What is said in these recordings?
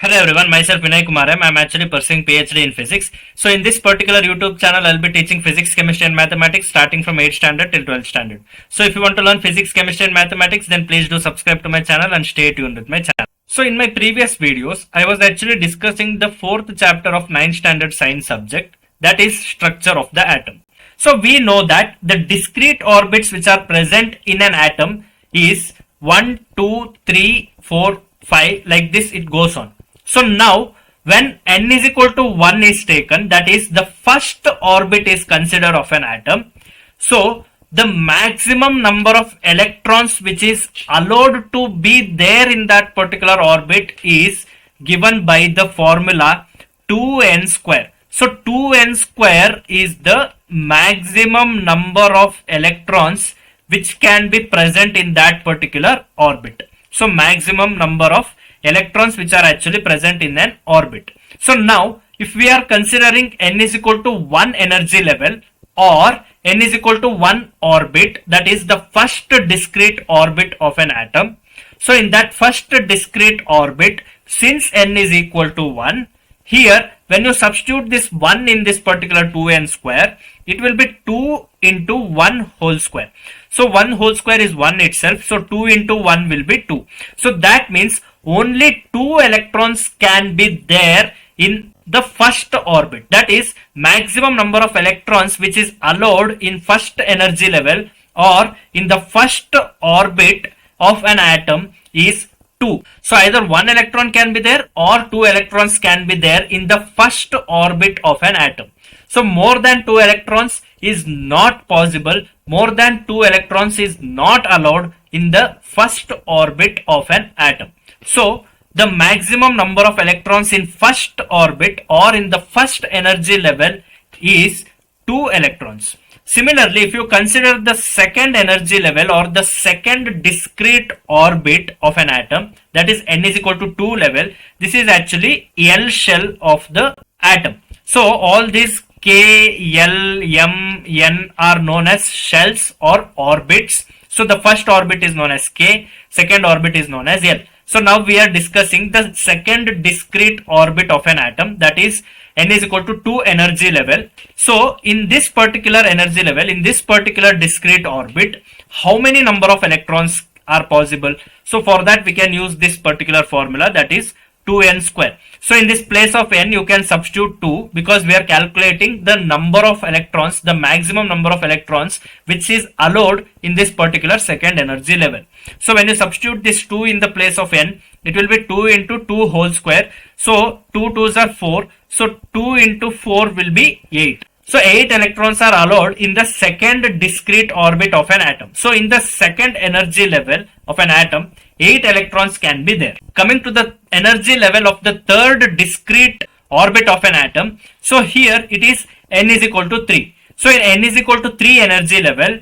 Hello everyone, myself Vinay Kumaram. I'm actually pursuing PhD in physics. So in this particular YouTube channel, I'll be teaching physics, chemistry and mathematics starting from 8th standard till 12th standard. So if you want to learn physics, chemistry and mathematics, then please do subscribe to my channel and stay tuned with my channel. So in my previous videos, I was actually discussing the 4th chapter of 9th standard science subject, that is structure of the atom. So we know that the discrete orbits which are present in an atom is 1, 2, 3, 4, 5, like this it goes on. So now when n is equal to 1 is taken, that is the first orbit is considered of an atom. So the maximum number of electrons which is allowed to be there in that particular orbit is given by the formula 2n square. So 2n square is the maximum number of electrons which can be present in that particular orbit. So maximum number of electrons which are actually present in an orbit. So now if we are considering n is equal to 1 energy level or n is equal to 1 orbit, that is the first discrete orbit of an atom. So in that first discrete orbit, since n is equal to 1, here when you substitute this 1 in this particular 2n square, it will be 2 into 1 whole square. So 1 whole square is 1 itself. So 2 into 1 will be 2. So that means only 2 electrons can be there in the first orbit. That is maximum number of electrons which is allowed in first energy level or in the first orbit of an atom is 2. So either 1 electron can be there or 2 electrons can be there in the first orbit of an atom. So more than 2 electrons is not possible. More than 2 electrons is not allowed in the first orbit of an atom. So the maximum number of electrons in first orbit or in the first energy level is 2 electrons. Similarly, if you consider the second energy level or the second discrete orbit of an atom, that is n is equal to 2 level, this is actually L shell of the atom. So all these K, L, M, N are known as shells or orbits. So the first orbit is known as K, second orbit is known as L. So now we are discussing the second discrete orbit of an atom, that is n is equal to 2 energy level. So in this particular energy level, in this particular discrete orbit, how many number of electrons are possible? So for that we can use this particular formula, that is 2n square. So in this place of n you can substitute 2 because we are calculating the number of electrons, the maximum number of electrons which is allowed in this particular second energy level. So when you substitute this 2 in the place of n, it will be 2 into 2 whole square. So 2 2s are 4. So 2 into 4 will be 8. So 8 electrons are allowed in the second discrete orbit of an atom. So in the second energy level of an atom, 8 electrons can be there. Coming to the energy level of the third discrete orbit of an atom, so here it is n is equal to 3. So in n is equal to 3 energy level,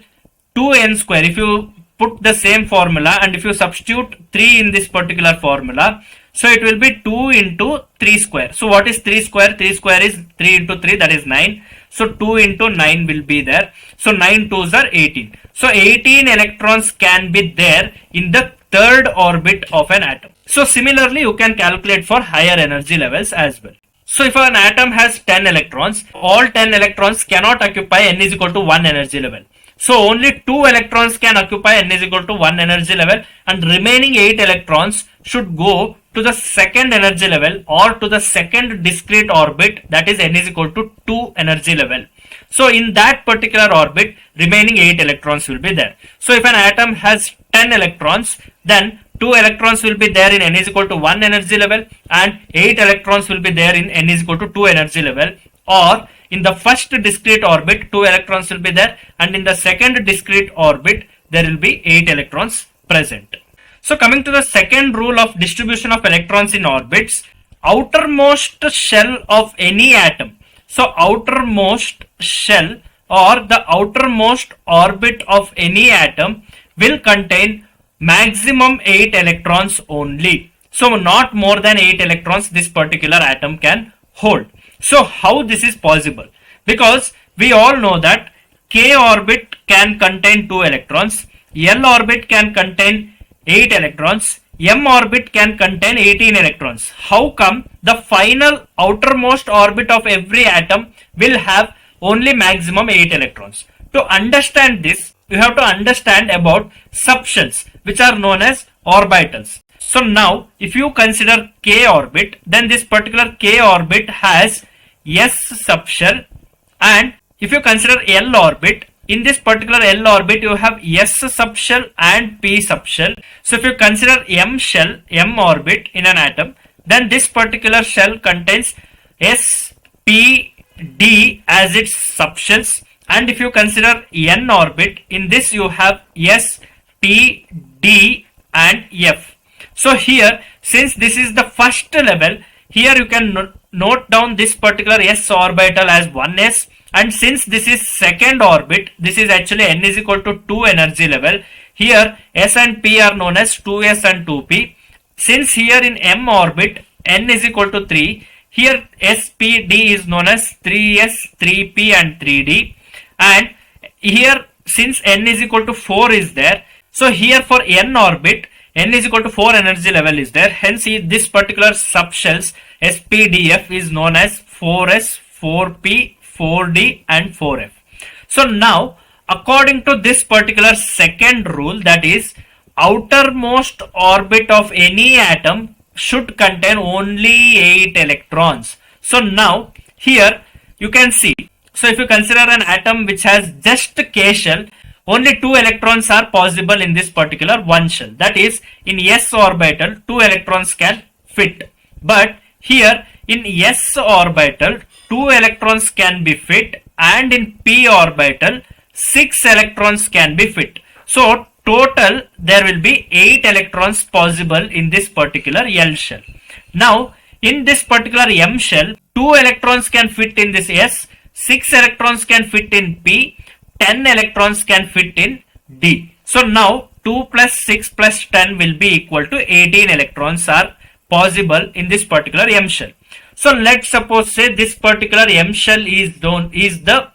2n square, if you put the same formula and if you substitute 3 in this particular formula, so it will be 2 into 3 square. So what is 3 square? 3 square is 3 into 3, that is 9. So 2 into 9 will be there. So 9 2s are 18. So 18 electrons can be there in the third orbit of an atom. So similarly you can calculate for higher energy levels as well. So if an atom has 10 electrons, all 10 electrons cannot occupy n is equal to 1 energy level. So only 2 electrons can occupy n is equal to 1 energy level and remaining 8 electrons should go to the second energy level or to the second discrete orbit, that is n is equal to 2 energy level. So in that particular orbit, remaining 8 electrons will be there. So if an atom has 10 electrons, then 2 electrons will be there in n is equal to 1 energy level and 8 electrons will be there in n is equal to 2 energy level, or in the first discrete orbit 2 electrons will be there and in the second discrete orbit there will be 8 electrons present. So coming to the second rule of distribution of electrons in orbits, outermost shell of any atom. So outermost shell or the outermost orbit of any atom will contain maximum 8 electrons only. So not more than 8 electrons this particular atom can hold. So how this is possible? Because we all know that K orbit can contain 2 electrons, L orbit can contain 8 electrons, M orbit can contain 18 electrons. How come the final outermost orbit of every atom will have only maximum 8 electrons? To understand this, you have to understand about subshells, which are known as orbitals. So now, if you consider K orbit, then this particular K orbit has S subshell, and if you consider L orbit, in this particular L orbit you have S subshell and P subshell. So if you consider M shell, M orbit in an atom, then this particular shell contains S, P, D as its subshells, and if you consider N orbit, in this you have S, P, D and F. So here, since this is the first level, here you can note down this particular S orbital as 1s, and since this is second orbit, this is actually n is equal to 2 energy level. Here S and P are known as 2s and 2p. Since here in M orbit n is equal to 3, here SPD is known as 3s, 3p and 3d, and here since n is equal to 4 is there, so here for n orbit n is equal to 4 energy level is there, hence this particular subshells SPDF is known as 4s, 4p, 4d and 4f. So now, according to this particular second rule, that is outermost orbit of any atom should contain only 8 electrons. So now here you can see, so if you consider an atom which has just K shell, only 2 electrons are possible in this particular one shell. That is, in S orbital 2 electrons can fit, but here in S orbital 2 electrons can be fit, and in P orbital 6 electrons can be fit. So total there will be 8 electrons possible in this particular L shell. Now in this particular M shell, 2 electrons can fit in this S, 6 electrons can fit in P, 10 electrons can fit in D. So now 2 plus 6 plus 10 will be equal to 18 electrons are possible in this particular M shell. So let's suppose say this particular M shell is the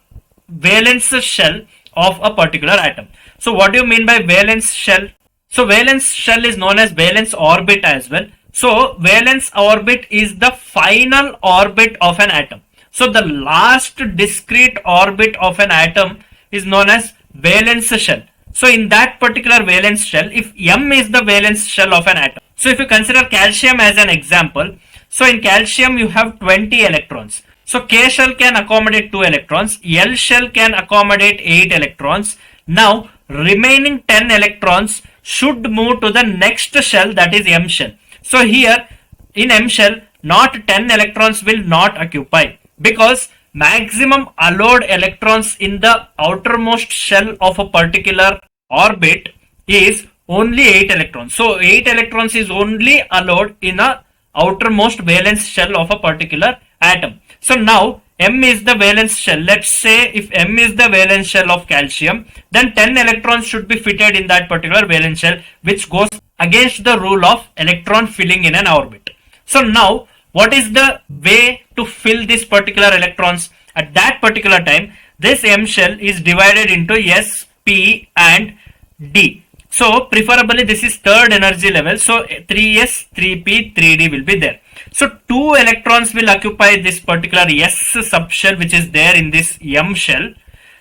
valence shell of a particular atom. So what do you mean by valence shell? So valence shell is known as valence orbit as well. So valence orbit is the final orbit of an atom. So the last discrete orbit of an atom is known as valence shell. So in that particular valence shell, if M is the valence shell of an atom, so if you consider calcium as an example, so in calcium you have 20 electrons. So K shell can accommodate 2 electrons, L shell can accommodate 8 electrons. Now remaining 10 electrons should move to the next shell, that is M shell. So here in M shell, not 10 electrons will not occupy, because maximum allowed electrons in the outermost shell of a particular orbit is only 8 electrons. So 8 electrons is only allowed in a outermost valence shell of a particular atom. So now M is the valence shell. Let's say if M is the valence shell of calcium, then 10 electrons should be fitted in that particular valence shell, which goes against the rule of electron filling in an orbit. So now what is the way to fill this particular electrons? At that particular time, this M shell is divided into S, P and D. So preferably this is third energy level. So 3s, 3p, 3d will be there. So 2 electrons will occupy this particular S subshell which is there in this M shell.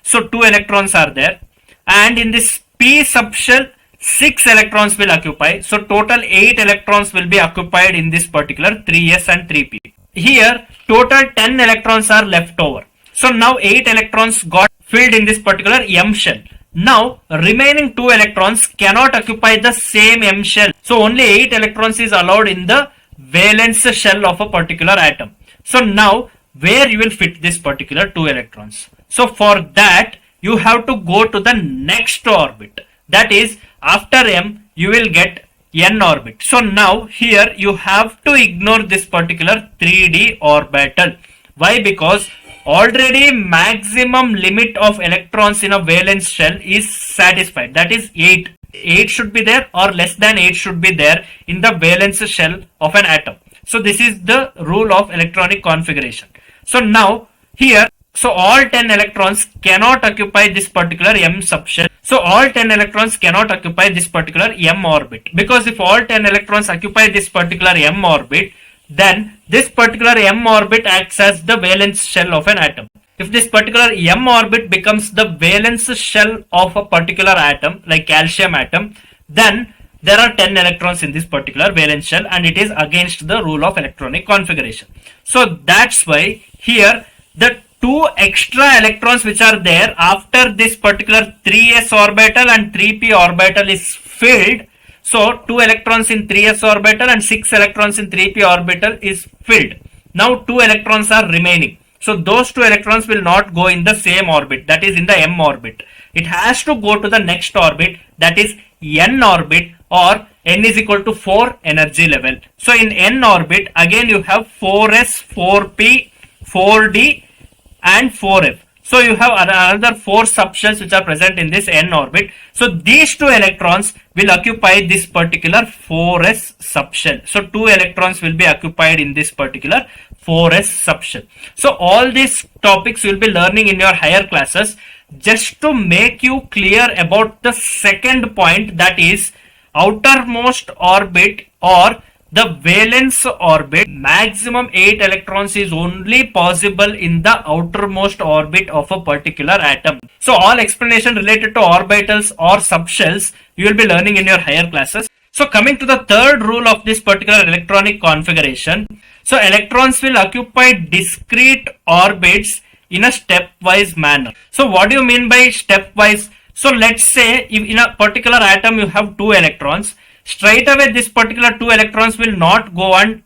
So 2 electrons are there. And in this P subshell, 6 electrons will occupy. So total 8 electrons will be occupied in this particular 3s and 3p. Here total 10 electrons are left over. So now 8 electrons got filled in this particular M shell. Now remaining 2 electrons cannot occupy the same M shell. So only 8 electrons is allowed in the valence shell of a particular atom. So now where you will fit this particular 2 electrons? So for that you have to go to the next orbit. That is, after M you will get N orbit. So now here you have to ignore this particular 3d orbital. Why? Because already maximum limit of electrons in a valence shell is satisfied. That is 8. 8 should be there, or less than 8 should be there in the valence shell of an atom. So this is the rule of electronic configuration. So now here, So all 10 electrons cannot occupy this particular m subshell. So all 10 electrons cannot occupy this particular m orbit, because if all 10 electrons occupy this particular m orbit, then this particular m orbit acts as the valence shell of an atom. If this particular m orbit becomes the valence shell of a particular atom, like calcium atom, then there are 10 electrons in this particular valence shell, and it is against the rule of electronic configuration. So that's why here the two extra electrons which are there after this particular 3s orbital and 3p orbital is filled. So 2 electrons in 3s orbital and 6 electrons in 3p orbital is filled. Now 2 electrons are remaining. So those 2 electrons will not go in the same orbit, that is in the m orbit. It has to go to the next orbit, that is n orbit, or n is equal to 4 energy level. So in n orbit, again you have 4s, 4p, 4d and 4f. So you have another 4 subshells which are present in this n orbit. So these 2 electrons will occupy this particular 4s subshell. So 2 electrons will be occupied in this particular 4s subshell. So all these topics you will be learning in your higher classes. Just to make you clear about the second point, that is outermost orbit or the valence orbit, maximum 8 electrons is only possible in the outermost orbit of a particular atom. So all explanation related to orbitals or subshells you will be learning in your higher classes. So coming to the third rule of this particular electronic configuration, so electrons will occupy discrete orbits in a stepwise manner. So what do you mean by stepwise? So let's say if in a particular atom you have 2 electrons, straight away this particular 2 electrons will not go and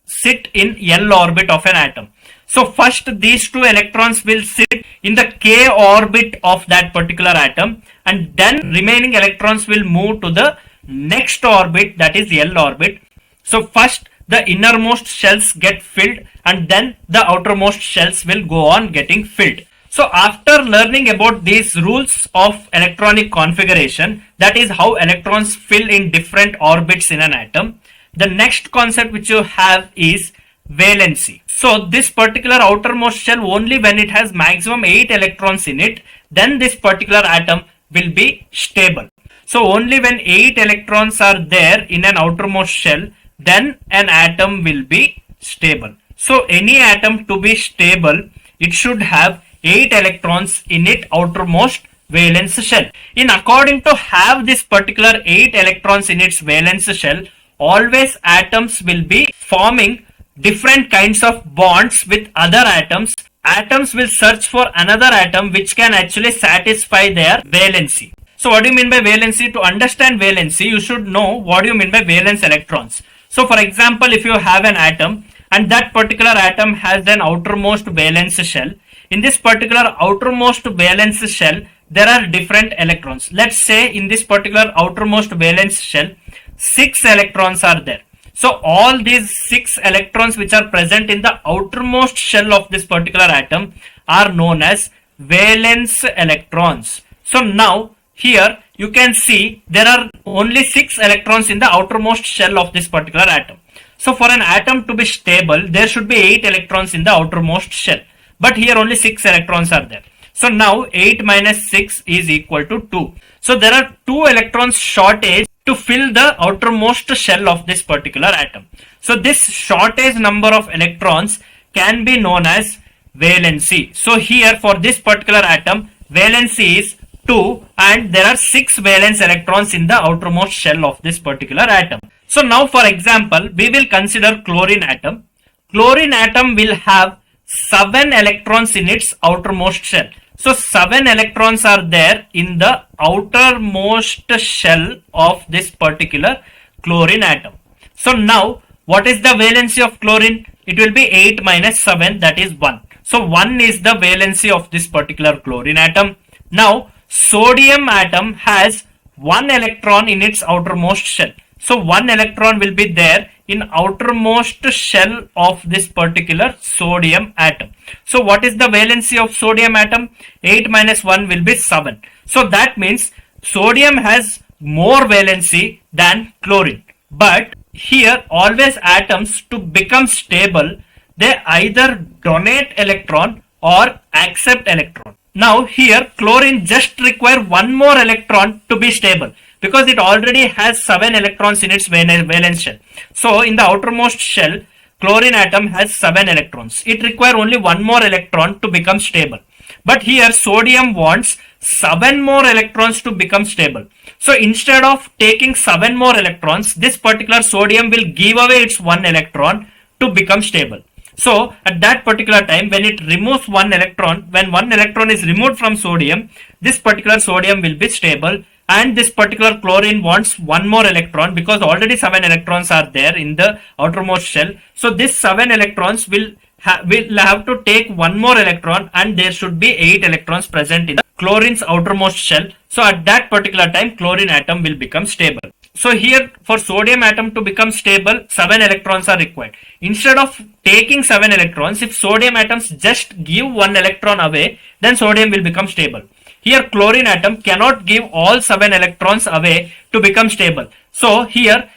sit in L orbit of an atom. So first these 2 electrons will sit in the K orbit of that particular atom, and then remaining electrons will move to the next orbit, that is L orbit. So first the innermost shells get filled, and then the outermost shells will go on getting filled. So after learning about these rules of electronic configuration, that is how electrons fill in different orbits in an atom, the next concept which you have is valency. So this particular outermost shell, only when it has maximum 8 electrons in it, then this particular atom will be stable. So only when 8 electrons are there in an outermost shell, then an atom will be stable. So any atom to be stable, it should have 8 electrons in its outermost valence shell. In according to have this particular 8 electrons in its valence shell, always atoms will be forming different kinds of bonds with other atoms. Atoms will search for another atom which can actually satisfy their valency. So what do you mean by valency? To understand valency, you should know what do you mean by valence electrons. So for example, if you have an atom and that particular atom has an outermost valence shell, in this particular outermost valence shell, there are different electrons. Let's say in this particular outermost valence shell, 6 electrons are there. So all these 6 electrons which are present in the outermost shell of this particular atom are known as valence electrons. So now here you can see there are only 6 electrons in the outermost shell of this particular atom. So for an atom to be stable, there should be 8 electrons in the outermost shell. But here only 6 electrons are there. So now 8 minus 6 is equal to 2. So there are 2 electrons shortage to fill the outermost shell of this particular atom. So this shortage number of electrons can be known as valency. So here for this particular atom, valency is 2 and there are 6 valence electrons in the outermost shell of this particular atom. So now for example, we will consider chlorine atom. Chlorine atom will have 7 electrons in its outermost shell. So 7 electrons are there in the outermost shell of this particular chlorine atom. So now what is the valency of chlorine? It will be 8 minus 7, that is 1. So 1 is the valency of this particular chlorine atom. Now sodium atom has 1 electron in its outermost shell. So 1 electron will be there in outermost shell of this particular sodium atom. So what is the valency of sodium atom? 8 minus 1 will be 7. So that means sodium has more valency than chlorine. But here always atoms to become stable, they either donate electron or accept electron. Now here chlorine just require one more electron to be stable because it already has 7 electrons in its valence shell. So in the outermost shell, chlorine atom has 7 electrons. It requires only one more electron to become stable. But here sodium wants 7 more electrons to become stable. So instead of taking 7 more electrons, this particular sodium will give away its 1 electron to become stable. So at that particular time, when it removes 1 electron, when 1 electron is removed from sodium, this particular sodium will be stable, and this particular chlorine wants one more electron because already 7 electrons are there in the outermost shell. So this 7 electrons will have to take one more electron, and there should be 8 electrons present in the chlorine's outermost shell. So at that particular time, chlorine atom will become stable. So here for sodium atom to become stable, 7 electrons are required. Instead of taking 7 electrons, if sodium atoms just give 1 electron away, then sodium will become stable. Here chlorine atom cannot give all 7 electrons away to become stable. So here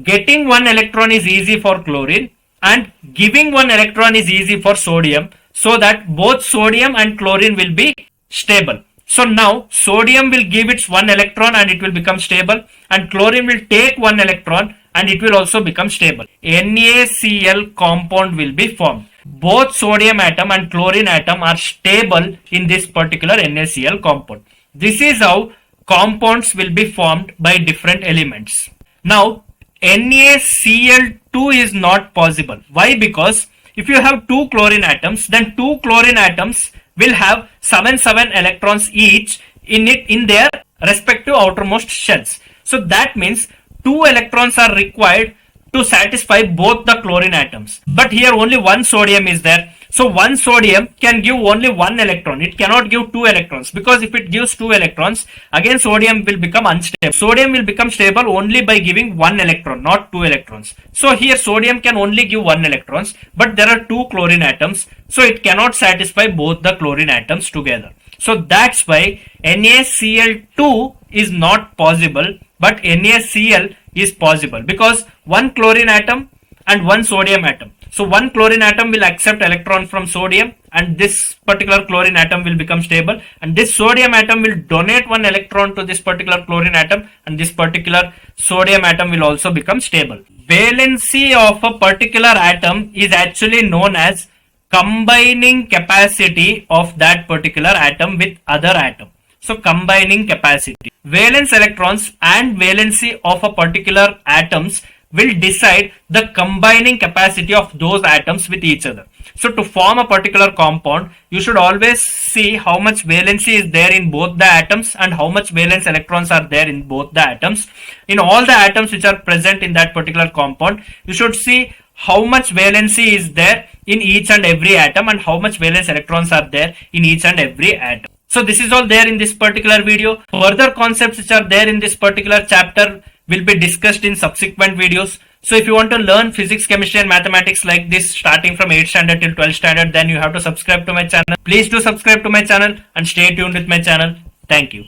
getting 1 electron is easy for chlorine and giving 1 electron is easy for sodium, so that both sodium and chlorine will be stable. So now sodium will give its 1 electron and it will become stable, and chlorine will take 1 electron and it will also become stable. NaCl compound will be formed. Both sodium atom and chlorine atom are stable in this particular NaCl compound. This is how compounds will be formed by different elements. Now NaCl2 is not possible. Why? Because if you have 2 chlorine atoms, then 2 chlorine atoms will have 7 electrons each in their respective outermost shells. So that means 2 electrons are required to satisfy both the chlorine atoms. But here only one sodium is there. So one sodium can give only 1 electron. It cannot give 2 electrons, because if it gives 2 electrons, again sodium will become unstable. Sodium will become stable only by giving 1 electron, not 2 electrons. So here sodium can only give 1 electrons, but there are 2 chlorine atoms, so it cannot satisfy both the chlorine atoms together. So that's why NaCl2 is not possible, but NaCl is possible, because one chlorine atom and one sodium atom. So one chlorine atom will accept electron from sodium, and this particular chlorine atom will become stable, and this sodium atom will donate 1 electron to this particular chlorine atom, and this particular sodium atom will also become stable. Valency of a particular atom is actually known as combining capacity of that particular atom with other atom. So combining capacity. Valence electrons and valency of a particular atoms will decide the combining capacity of those atoms with each other. So to form a particular compound, you should always see how much valency is there in both the atoms and how much valence electrons are there in both the atoms. In all the atoms which are present in that particular compound, you should see how much valency is there in each and every atom and how much valence electrons are there in each and every atom. So this is all there in this particular video. Further concepts which are there in this particular chapter will be discussed in subsequent videos. So if you want to learn physics, chemistry and mathematics like this starting from 8th standard till 12th standard, then you have to subscribe to my channel. Please do subscribe to my channel and stay tuned with my channel. Thank you.